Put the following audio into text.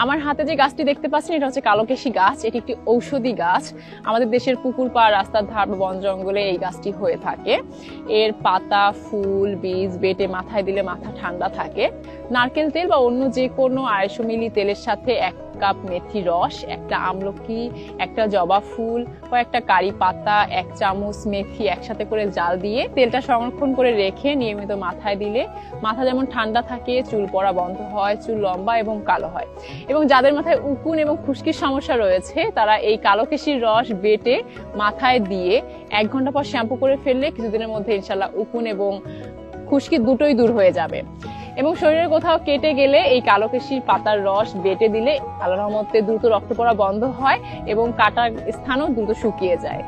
আমার হাতে যে গাছটি দেখতে পাচ্ছেন এটা হচ্ছে কালোকেশী গাছ। এটি একটি ঔষধি গাছ। আমাদের দেশের পুকুর পাড়, রাস্তার ধার বা বন জঙ্গলে এই গাছটি হয়ে থাকে। এর পাতা, ফুল, বীজ বেটে মাথায় দিলে মাথা ঠান্ডা থাকে। নারকেল তেল বা অন্য যে কোনো 250 মিলি তেলের সাথে 1 কাপ মেথি রস, একটা আমলকি, একটা জবা ফুল, কয়েকটা কারি পাতা, 1 চামচ মেথি একসাথে করে জাল দিয়ে তেলটা সংরক্ষণ করে রেখে নিয়মিত মাথায় দিলে মাথা যেমন ঠান্ডা থাকে, চুল পড়া বন্ধ হয়, চুল লম্বা এবং কালো হয়। এবং যাদের মাথায় উকুন এবং খুশকির সমস্যা রয়েছে তারা এই কালোকেশীর রস বেটে মাথায় দিয়ে 1 ঘন্টা পর শ্যাম্পু করে ফেললে কিছুদিনের মধ্যে ইনশাল্লাহ উকুন এবং খুশকি দুটোই দূর হয়ে যাবে। এবং শরীরের কোথাও কেটে গেলে এই কালোকেশীর পাতার রস বেটে দিলে আল্লাহর রহমতে দ্রুত রক্ত পড়া বন্ধ হয় এবং কাটার স্থানও দ্রুত শুকিয়ে যায়।